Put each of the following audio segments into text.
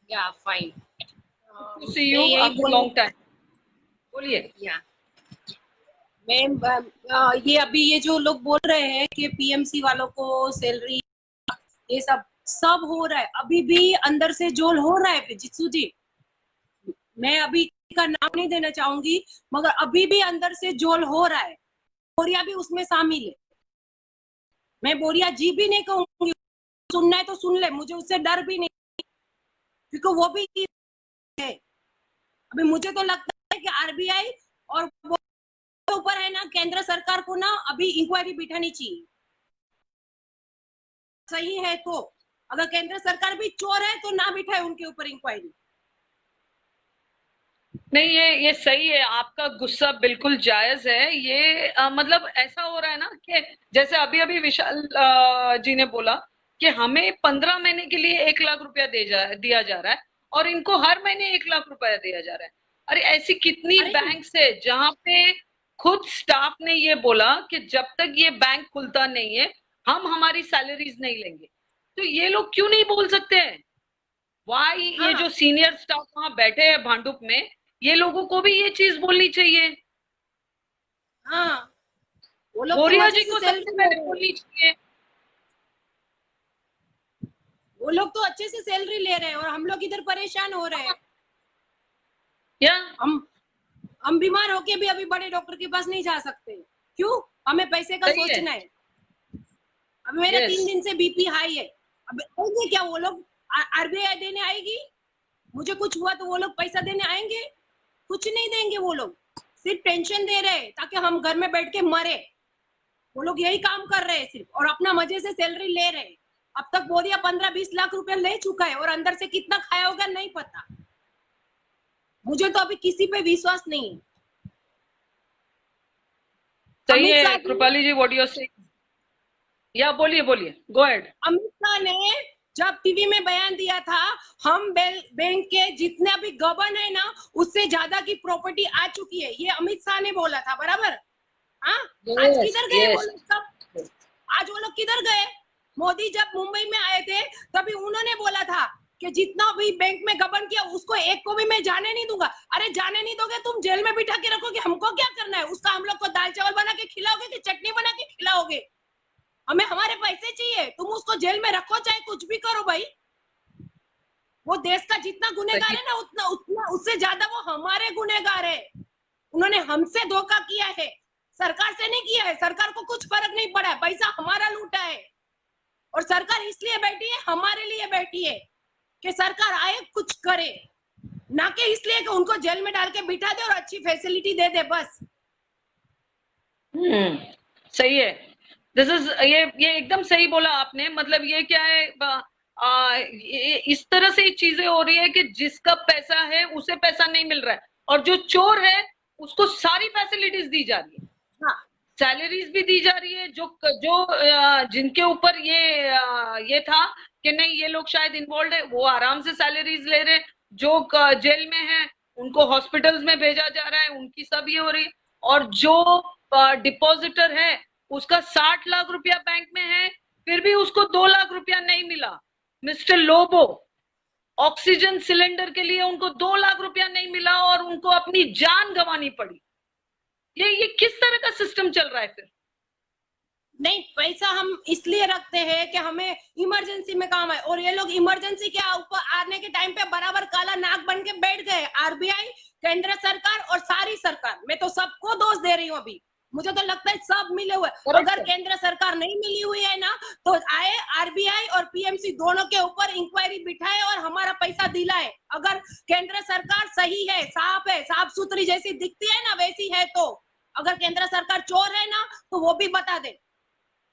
या fine. To सी मैं you यही आफ्टर लॉन्ग टाइम। बोलिए। या ये अभी ये जो लोग बोल रहे हैं कि पीएमसी वालों को सैलरी, ये सब सब हो रहा है, अभी भी अंदर से जोल हो रहा है जित्सु जी। मैं अभी का नाम नहीं देना चाहूंगी, मगर अभी भी अंदर से जोल हो रहा है। बोरिया भी उसमें शामिल है। मैं बोरिया जी भी नहीं कहूंगी, सुनना है तो सुन ले, मुझे उससे डर भी नहीं, क्योंकि वो भी है। अभी मुझे तो लगता है कि आरबीआई और वो ऊपर है ना, केंद्र सरकार को ना अभी इंक्वायरी बिठानी चाहिए। सही है तो, अगर केंद्र सरकार भी चोर है तो ना बिठाए उनके ऊपर इंक्वायरी। नहीं, ये सही है, आपका गुस्सा बिल्कुल जायज है। ये मतलब ऐसा हो रहा है ना कि जैसे अभी अभी विशाल जी ने बोला कि हमें 15 महीने के लिए 1 लाख रुपया दिया जा रहा है और इनको हर महीने 1 लाख रुपया दिया जा रहा है। अरे ऐसी कितनी अरे बैंक है जहां पे खुद स्टाफ ने ये बोला कि जब तक ये बैंक खुलता नहीं है हम हमारी सैलरीज नहीं लेंगे। तो ये लोग क्यों नहीं बोल सकते हैं? वाई ये हाँ जो सीनियर स्टाफ वहां बैठे हैं भांडुप में, ये लोगों को भी ये चीज बोलनी चाहिए। हाँ, वो लोग तो बोरिया मजे जी से को सैलरी सबसे ले पहले रहे हैं। बोलनी चाहिए। वो लोग तो अच्छे से सैलरी ले रहे हैं और हम लोग इधर परेशान हो रहे हैं। या हम हम बीमार होके भी अभी बड़े डॉक्टर के पास नहीं जा सकते। क्यों? हमें पैसे का सही है। सोचना है। अब मेरा यस 3 दिन से बीपी हाई है। अब आएंगे क्या वो लोग? आरबीआई देने आएगी? मुझे कुछ हुआ तो वो लोग पैसा देने आएंगे? कुछ नहीं देंगे वो लोग। सिर्फ टेंशन दे रहे हैं ताकि हम घर में बैठ के मरे। वो लोग यही काम कर रहे हैं सिर्फ, और अपना मजे से सैलरी ले रहे हैं। अब तक बोरिया 15-20 लाख रुपए ले चुका है और अंदर से कितना खाया होगा नहीं पता। मुझे तो अभी किसी पे विश्वास नहीं है। सही अमित है शाह जी कृपाली जी, व्हाट यू आर सेइंग। या बोलिए बोलिए, गो अहेड। अमित शाह ने जब टीवी में बयान दिया था, हम बैंक के जितने भी गबन है ना, उससे ज्यादा की प्रॉपर्टी आ चुकी है, ये अमित शाह ने बोला था, बराबर? हाँ। आज यस किधर गए वो यस। लोग सब? आज वो लोग किधर गए? मोदी जब मुंबई में आए थे तभी उन्होंने बोला था कि जितना भी बैंक में गबन किया उसको एक को भी मैं जाने नहीं दूंगा। अरे जाने नहीं दोगे, तुम जेल में बिठा के रखोगे, हमको क्या करना है उसका? हम लोग को दाल चावल बना के खिलाओगे कि चटनी बना के खिलाओगे? हमें हमारे पैसे चाहिए, तुम उसको जेल में रखो चाहे कुछ भी करो भाई। वो देश का जितना गुनहगार सही। है ना, उतना उतना उससे ज्यादा वो हमारे गुनहगार है। उन्होंने हमसे धोखा किया है, सरकार से नहीं किया है। सरकार को कुछ फर्क नहीं पड़ा है, पैसा हमारा लूटा है। और सरकार इसलिए बैठी है, हमारे लिए बैठी है कि सरकार आए कुछ करे, ना कि इसलिए कि उनको जेल में डाल के बिठा दे और अच्छी फैसिलिटी दे दे बस। हम्म, सही है। दिस इज ये एकदम सही बोला आपने। मतलब ये क्या है, ये इस तरह से चीजें हो रही है कि जिसका पैसा है उसे पैसा नहीं मिल रहा है और जो चोर है उसको सारी फैसिलिटीज दी जा रही है, हाँ सैलरीज भी दी जा रही है। जो जो जिनके ऊपर ये था कि नहीं ये लोग शायद इन्वॉल्व है, वो आराम से सैलरीज ले रहे हैं। जो जेल में है उनको हॉस्पिटल्स में भेजा जा रहा है, उनकी सब ये हो रही है। और जो डिपॉजिटर है उसका 60 लाख रुपया बैंक में है, फिर भी उसको 2 लाख रुपया नहीं मिला। मिस्टर लोबो, ऑक्सीजन सिलेंडर के लिए उनको 2 लाख रुपया नहीं मिला और उनको अपनी जान गंवानी पड़ी। ये किस तरह का सिस्टम चल रहा है फिर? नहीं, पैसा हम इसलिए रखते हैं कि हमें इमरजेंसी में काम है, और ये लोग इमरजेंसी के ऊपर आने के टाइम पे बराबर काला नाक बन के बैठ गए। आरबीआई, केंद्र सरकार और सारी सरकार, मैं तो सबको दोष दे रही हूँ अभी। मुझे तो लगता है सब मिले हुए। करेक्ट अगर है। केंद्र सरकार नहीं मिली हुई है ना, तो आए आरबीआई और पीएमसी दोनों के ऊपर इंक्वायरी बिठाए और हमारा पैसा दिलाए। अगर केंद्र सरकार सही है, साफ सुथरी जैसी दिखती है ना वैसी है, तो अगर केंद्र सरकार चोर है ना तो वो भी बता दे।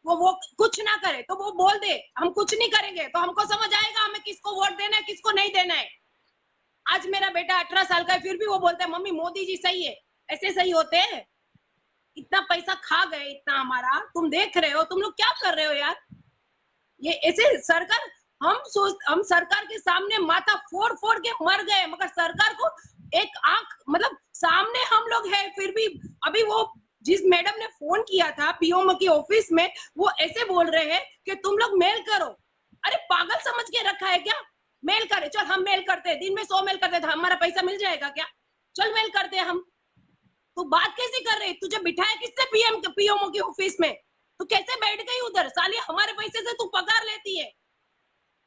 वो कुछ ना करे तो वो बोल दे हम कुछ नहीं करेंगे, तो हमको समझ आएगा हमें किसको वोट देना है किसको नहीं देना है। आज मेरा बेटा 18 साल का है, फिर भी वो बोलता है मम्मी मोदी जी सही है। ऐसे सही होते हैं? इतना पैसा खा गए, इतना हमारा, तुम देख रहे हो, तुम लोग क्या कर रहे हो यार? ये ऐसे सरकार, हम सरकार के सामने माथा फोड़ फोड़ के मर गए, मगर सरकार को एक आंख, मतलब सामने हम लोग है फिर भी। अभी वो जिस मैडम ने फोन किया था पीओम की ऑफिस में, वो ऐसे बोल रहे हैं कि तुम लोग मेल करो। अरे पागल समझ के रखा है क्या? मेल करे, चल हम मेल करते हैं, दिन में 100 मेल करते थे, हमारा पैसा मिल जाएगा क्या? चल मेल करते हैं हम। तू बात कैसे कर रही? तुझे बिठाया किसने पीएमओ की ऑफिस में? तू कैसे बैठ गई उधर? साली हमारे पैसे से तू पगार लेती है।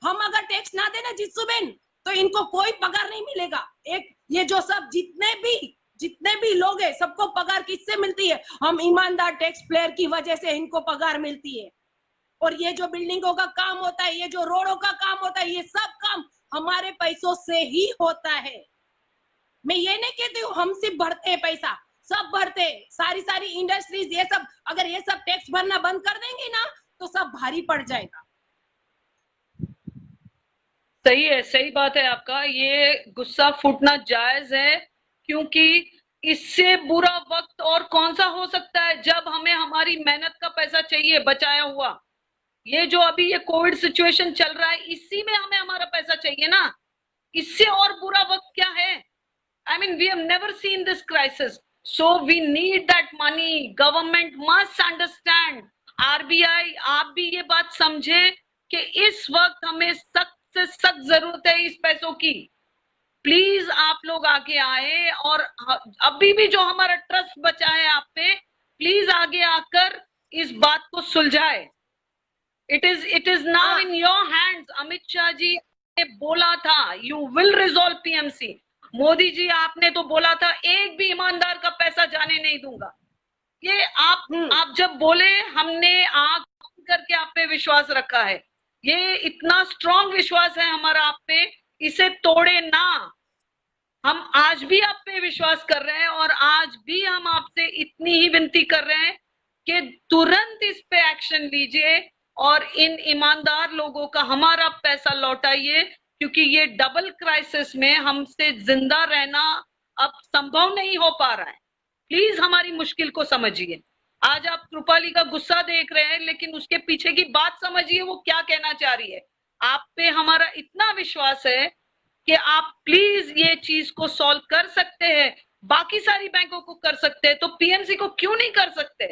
हम अगर टैक्स ना देना जित्सु बेन, तो इनको कोई पगार नहीं मिलेगा। एक ये जो सब जितने भी लोग हैं, सबको पगार किससे मिलती है? हम ईमानदार टैक्स पेयर की वजह से इनको पगार मिलती है। और ये जो बिल्डिंगों का काम होता है, ये जो रोडों का काम होता है, ये सब काम हमारे पैसों से ही होता है। मैं ये नहीं कहती हूँ हम सिर्फ भरते हैं पैसा, सब भरते हैं। सारी इंडस्ट्रीज ये सब, अगर ये सब टैक्स भरना बंद कर देंगे ना, तो सब भारी पड़ जाएगा। सही है, सही बात है आपका। ये गुस्सा फूटना जायज है, क्योंकि इससे बुरा वक्त और कौन सा हो सकता है जब हमें हमारी मेहनत का पैसा चाहिए बचाया हुआ। ये जो अभी ये कोविड सिचुएशन चल रहा है, इसी में हमें हमारा पैसा चाहिए ना। इससे और बुरा वक्त क्या है? I mean, we have never seen this crisis, so we need that money. Government must understand. RBI, आप भी ये बात समझे कि इस वक्त हमें सख्त से सख्त जरूरत है इस पैसों की। प्लीज आप लोग आगे आए, और अभी भी जो हमारा ट्रस्ट बचा है आप पे, प्लीज आगे आकर इस बात को सुलझाए। It is now in your hands. Amit Shah ji ने बोला था, you will resolve PMC. Modi ji आपने तो बोला था, एक भी ईमानदार का पैसा जाने नहीं दूंगा। ये आप जब बोले, हमने आंख बंद करके आप पे विश्वास रखा है। ये इतना स्ट्रॉन्ग विश्वास है हमारा आप पे, इसे तोड़े ना। हम आज भी आप पे विश्वास कर रहे हैं, और आज भी हम आपसे इतनी ही विनती कर रहे हैं कि तुरंत इस पे एक्शन लीजिए और इन ईमानदार लोगों का हमारा पैसा लौटाइए, क्योंकि ये डबल क्राइसिस में हमसे जिंदा रहना अब संभव नहीं हो पा रहा है। प्लीज हमारी मुश्किल को समझिए। आज आप कृपाली का गुस्सा देख रहे हैं, लेकिन उसके पीछे की बात समझिए, वो क्या कहना चाह रही है। आप पे हमारा इतना विश्वास है कि आप प्लीज ये चीज को सॉल्व कर सकते हैं। बाकी सारी बैंकों को कर सकते हैं, तो पीएमसी को क्यों नहीं कर सकते?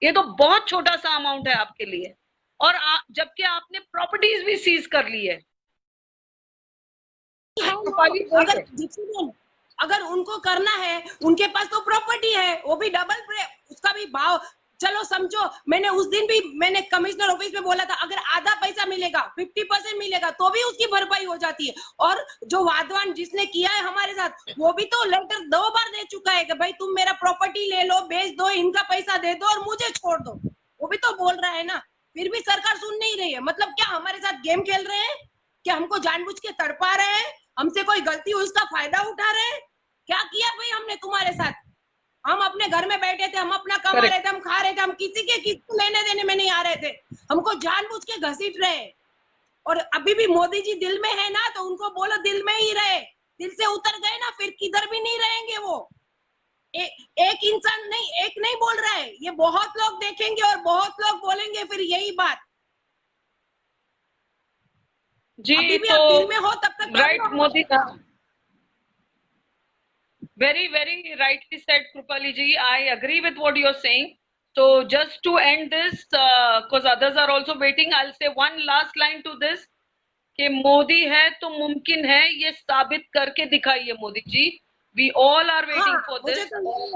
ये तो बहुत छोटा सा अमाउंट है आपके लिए, और जबकि आपने प्रॉपर्टीज भी सीज कर ली है। अगर उनको करना है, उनके पास तो प्रॉपर्टी है, वो भी डबल, उसका भी भाव। चलो समझो, मैंने उस दिन भी मैंने कमिश्नर ऑफिस में बोला था, अगर आधा पैसा मिलेगा, 50% मिलेगा, तो भी उसकी भरपाई हो जाती है। और जो वादवान जिसने किया है हमारे साथ, वो भी तो लेटर 2 बार दे चुका है कि भाई तुम मेरा प्रॉपर्टी ले लो, बेच दो, इनका पैसा दे दो और मुझे छोड़ दो। वो भी तो बोल रहा है ना। फिर भी सरकार सुन नहीं रही है। मतलब क्या हमारे साथ गेम खेल रहे हैं? क्या हमको जानबूझ के तड़पा रहे हैं? हमसे कोई गलती हुई उसका फायदा उठा रहे हैं? क्या किया भाई हमने तुम्हारे साथ? हम अपने घर में बैठे थे, हम अपना कमा रहे थे, हम खा रहे थे, हम किसी को लेने देने में नहीं आ रहे थे। हमको जानबूझ के घसीट रहे। और अभी भी मोदी जी दिल में है ना, तो उनको बोलो दिल में ही रहे। दिल से उतर गए ना, फिर किधर भी नहीं रहेंगे वो। एक इंसान नहीं, एक नहीं बोल रहा है, ये बहुत लोग देखेंगे और बहुत लोग बोलेंगे फिर यही बात। जी, अभी भी तो आप दिल में हो तब तक राइट, मोदी का very rightly said, Krupali ji. I agree with what you're saying. So just to end this, because others are also waiting, I'll say one last line to this, कि मोदी है तो मुमकिन है, ये साबित करके दिखाइए Modi ji. We all are waiting for this.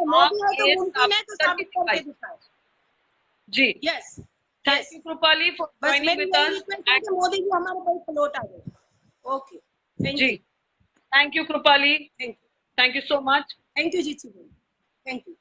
Modi है तो मुमकिन है, तो साबित करके दिखाएं। जी, yes, thank you Krupali for joining with us. Modi ji हमारे पैसे लौट आ गए। Okay, thank you. Thank you Krupali. Thank you. Thank you so much. Thank you, Jitsu. Thank you.